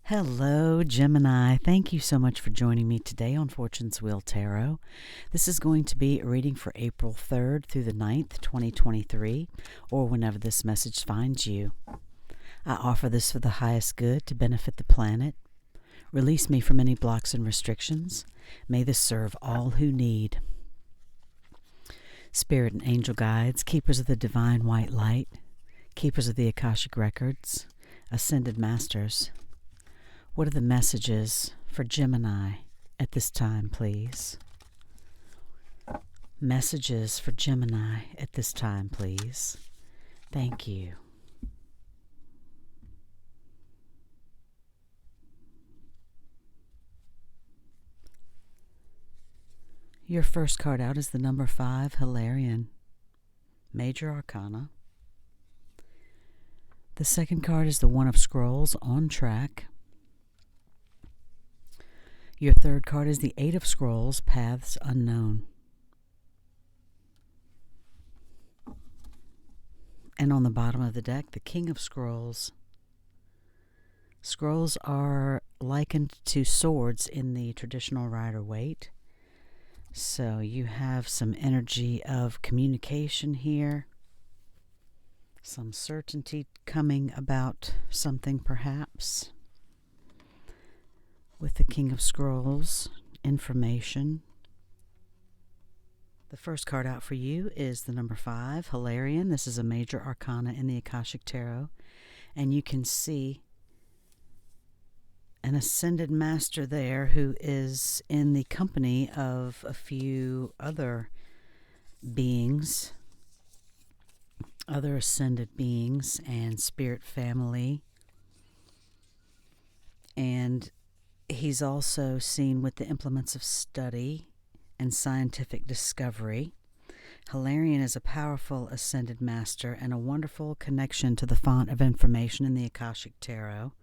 Hello, Gemini. Thank you so much for joining me today on Fortune's Wheel Tarot. This is going to be a reading for April 3rd through the 9th, 2023, or whenever this message finds you. I offer this for the highest good to benefit the planet. Release me from any blocks and restrictions. May this serve all who need. Spirit and angel guides, keepers of the divine white light, keepers of the Akashic records, ascended masters. What are the messages for Gemini at this time, please? Messages for Gemini at this time, please. Thank you. Your first card out is the number 5, Hilarion, Major Arcana. The second card is the One of Scrolls, On Track. Your third card is the Eight of Scrolls, Paths Unknown. And on the bottom of the deck, the King of Scrolls. Scrolls are likened to swords in the traditional Rider-Waite. So you have some energy of communication here. Some certainty coming about something, perhaps. With the King of Scrolls, information. The first card out for you is the number 5, Hilarion. This is a major arcana in the Akashic Tarot. And you can see an ascended master there who is in the company of a few other beings, other ascended beings and spirit family. And he's also seen with the implements of study and scientific discovery. Hilarion is a powerful ascended master and a wonderful connection to the font of information in the Akashic Tarot,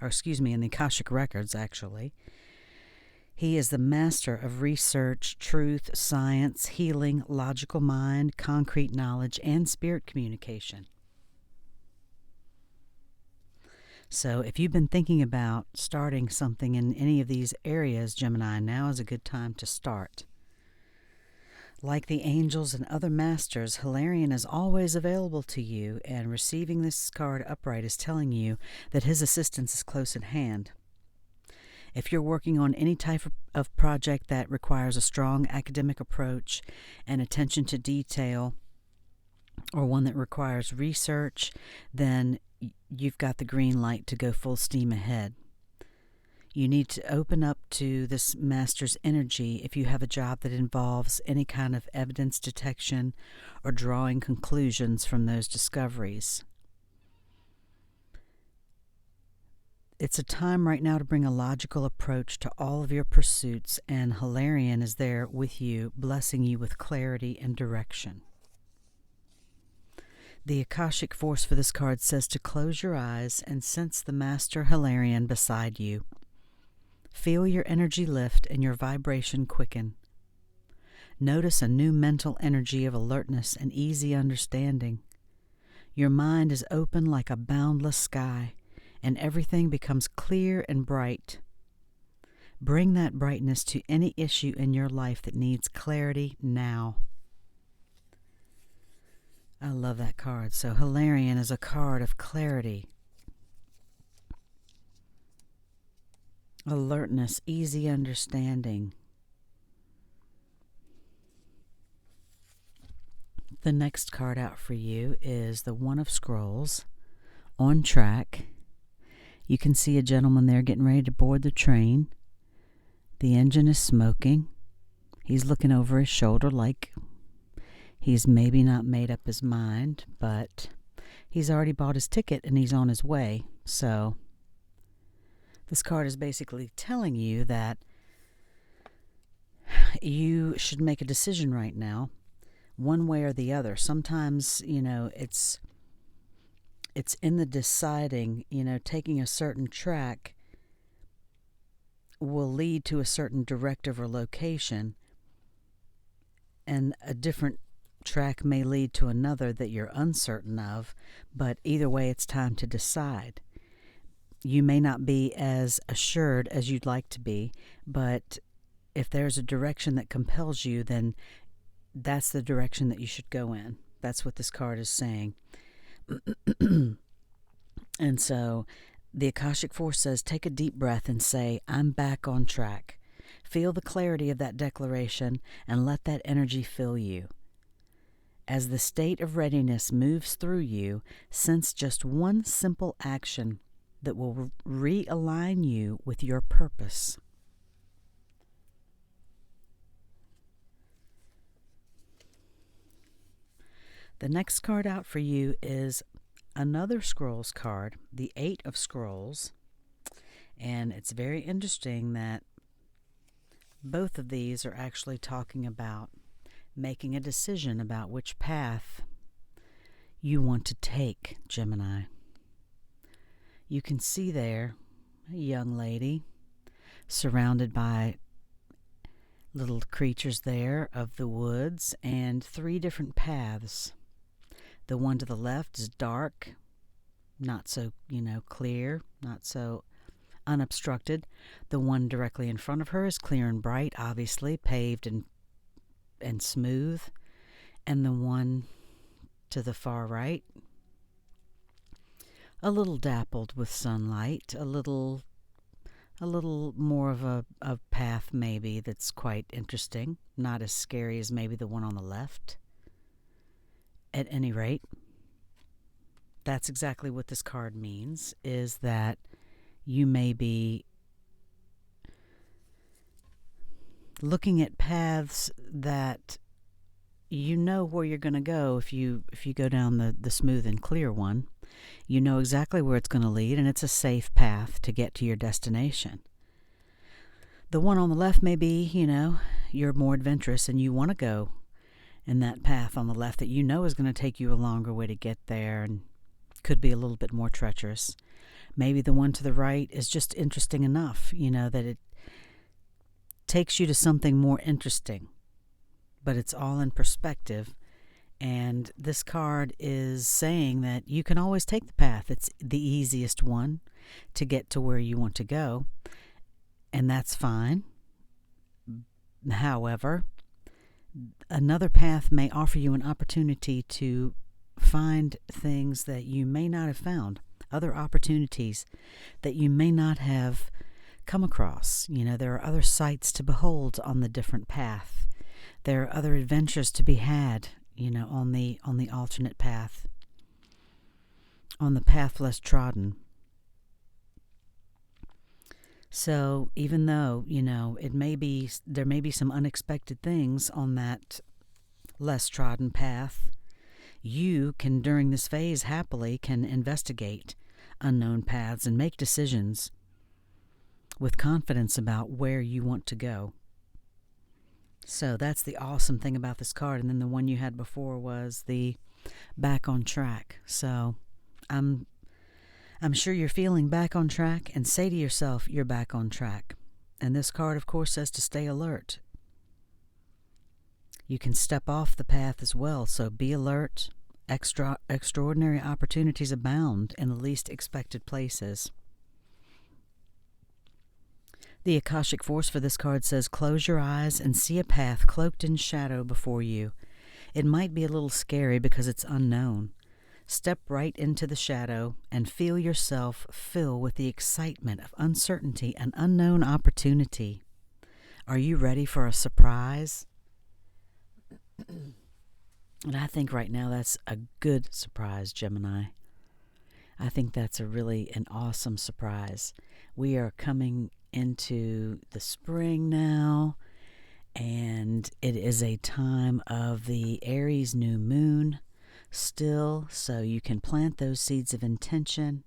in the Akashic Records, actually. He is the master of research, truth, science, healing, logical mind, concrete knowledge, and spirit communication. So if you've been thinking about starting something in any of these areas, Gemini, now is a good time to start. Like the angels and other masters, Hilarion is always available to you, and receiving this card upright is telling you that his assistance is close at hand. If you're working on any type of project that requires a strong academic approach and attention to detail, or one that requires research, then you've got the green light to go full steam ahead. You need to open up to this master's energy if you have a job that involves any kind of evidence detection or drawing conclusions from those discoveries. It's a time right now to bring a logical approach to all of your pursuits, and Hilarion is there with you, blessing you with clarity and direction. The Akashic force for this card says to close your eyes and sense the Master Hilarion beside you. Feel your energy lift and your vibration quicken. Notice a new mental energy of alertness and easy understanding. Your mind is open like a boundless sky, and everything becomes clear and bright. Bring that brightness to any issue in your life that needs clarity now. I love that card. So Hilarion is a card of clarity, alertness, easy understanding. The next card out for you is the One of Scrolls, On Track. You can see a gentleman there getting ready to board the train. The engine is smoking. He's looking over his shoulder like he's maybe not made up his mind, but he's already bought his ticket and he's on his way. So this card is basically telling you that you should make a decision right now, one way or the other. Sometimes, it's in the deciding, taking a certain track will lead to a certain directive or location, and a different track may lead to another that you're uncertain of, but either way it's time to decide. you may not be as assured as you'd like to be, but if there's a direction that compels you, then that's the direction that you should go in. That's what this card is saying. And so the Akashic Force says, take a deep breath and say, I'm back on track. Feel the clarity of that declaration and let that energy fill you. As the state of readiness moves through you, sense just one simple action that will realign you with your purpose. The next card out for you is another Scrolls card, the Eight of Scrolls. And it's very interesting that both of these are actually talking about making a decision about which path you want to take, Gemini. You can see there a young lady surrounded by little creatures there of the woods and 3 different paths. The one to the left is dark, not so, clear, not so unobstructed. The one directly in front of her is clear and bright, obviously, paved and smooth. And the one to the far right, a little dappled with sunlight, a little more of a path maybe that's quite interesting, not as scary as maybe the one on the left. At any rate, that's exactly what this card means, is that you may be looking at paths that you know where you're going to go. If you go down the smooth and clear one, you know exactly where it's going to lead, and it's a safe path to get to your destination. The one on the left may be, you're more adventurous and you want to go in that path on the left that you know is going to take you a longer way to get there and could be a little bit more treacherous. Maybe the one to the right is just interesting enough, that it takes you to something more interesting. But it's all in perspective. And this card is saying that you can always take the path. It's the easiest one to get to where you want to go. And that's fine. However, another path may offer you an opportunity to find things that you may not have found, other opportunities that you may not have come across. There are other sights to behold on the different path. There are other adventures to be had, on the alternate path, on the path less trodden. So even though, there may be some unexpected things on that less trodden path, you can, during this phase, happily can investigate unknown paths and make decisions with confidence about where you want to go. So that's the awesome thing about this card. And then the one you had before was the back on track. So I'm sure you're feeling back on track, and say to yourself, you're back on track. And this card, of course, says to stay alert. You can step off the path as well, so be alert. Extraordinary opportunities abound in the least expected places. The Akashic Force for this card says, close your eyes and see a path cloaked in shadow before you. It might be a little scary because it's unknown. Step right into the shadow and feel yourself fill with the excitement of uncertainty and unknown opportunity. Are you ready for a surprise? And I think right now that's a good surprise, Gemini. I think that's an awesome surprise. We are coming into the spring now, and it is a time of the Aries new moon still, so you can plant those seeds of intention.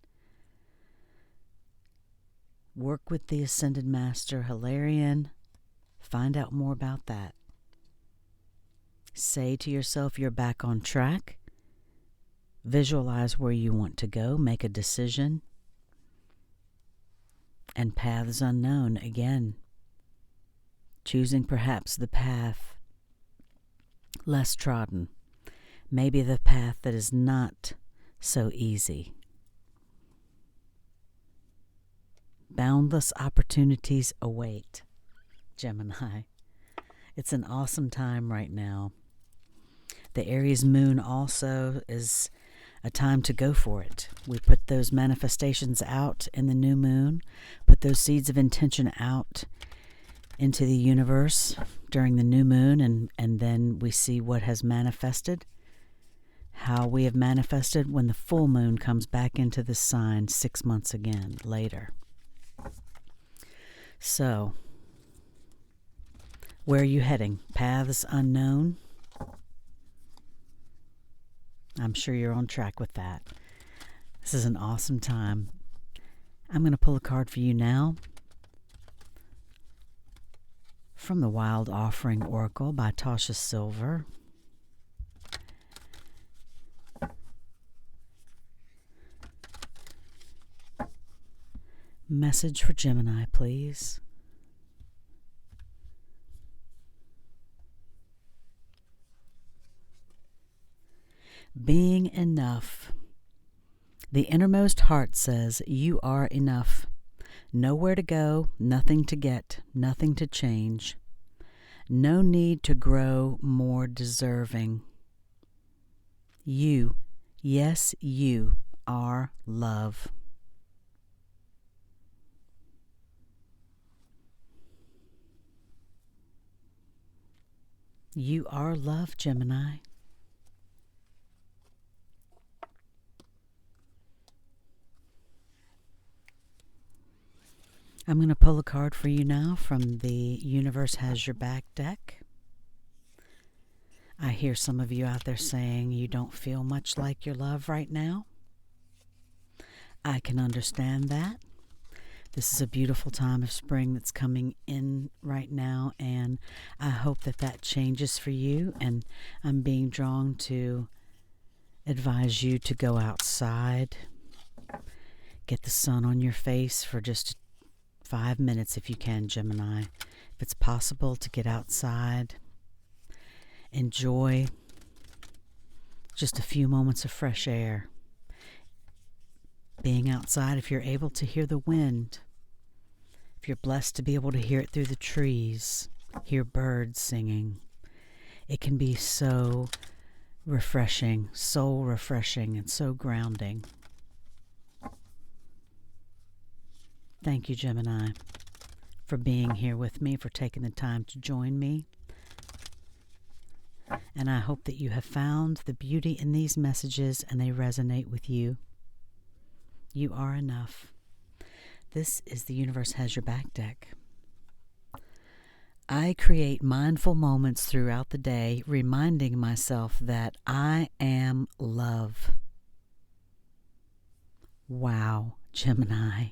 Work with the Ascended Master Hilarion. Find out more about that. Say to yourself, you're back on track. Visualize where you want to go. Make a decision. And paths unknown again. Choosing perhaps the path less trodden. Maybe the path that is not so easy. Boundless opportunities await, Gemini. It's an awesome time right now. The Aries moon also is a time to go for it. We put those manifestations out in the new moon, put those seeds of intention out into the universe during the new moon, and then we see what has manifested, how we have manifested when the full moon comes back into the sign 6 months again later. So, where are you heading? Paths unknown? I'm sure you're on track with that. This is an awesome time. I'm going to pull a card for you now from the Wild Offering Oracle by Tasha Silver. Message for Gemini, please. Being enough. The innermost heart says, you are enough. Nowhere to go, nothing to get, nothing to change. No need to grow more deserving. You, yes, you are love. You are love, Gemini. I'm going to pull a card for you now from the Universe Has Your Back deck. I hear some of you out there saying you don't feel much like your love right now. I can understand that. This is a beautiful time of spring that's coming in right now, and I hope that that changes for you. And I'm being drawn to advise you to go outside, get the sun on your face for just 5 minutes if you can, Gemini. If it's possible to get outside, enjoy just a few moments of fresh air. Being outside, if you're able to hear the wind, if you're blessed to be able to hear it through the trees, hear birds singing, it can be so refreshing, soul refreshing, and so grounding. Thank you, Gemini, for being here with me, for taking the time to join me. And I hope that you have found the beauty in these messages and they resonate with you. You are enough. This is the Universe Has Your Back deck. I create mindful moments throughout the day, reminding myself that I am love. Wow, Gemini.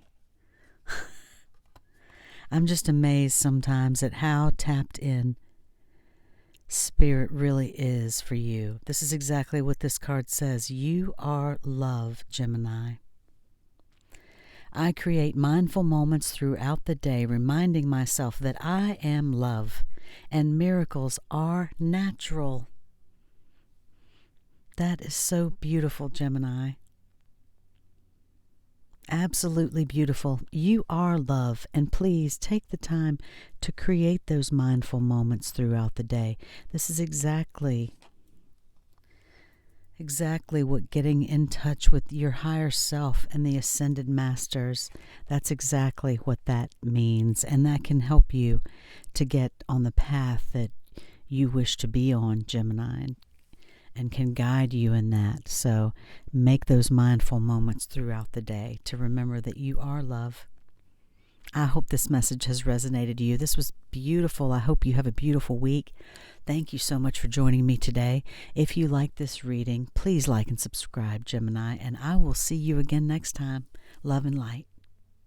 I'm just amazed sometimes at how tapped in Spirit really is for you. This is exactly what this card says. You are love, Gemini. I create mindful moments throughout the day, reminding myself that I am love, and miracles are natural. That is so beautiful, Gemini. Absolutely beautiful. You are love, and please take the time to create those mindful moments throughout the day. This is exactly what getting in touch with your higher self and the ascended masters, that's exactly what that means, and that can help you to get on the path that you wish to be on, Gemini, and can guide you in that. So make those mindful moments throughout the day to remember that you are love. I hope this message has resonated to you. This was beautiful. I hope you have a beautiful week. Thank you so much for joining me today. If you like this reading, please like and subscribe, Gemini, and I will see you again next time. Love and light.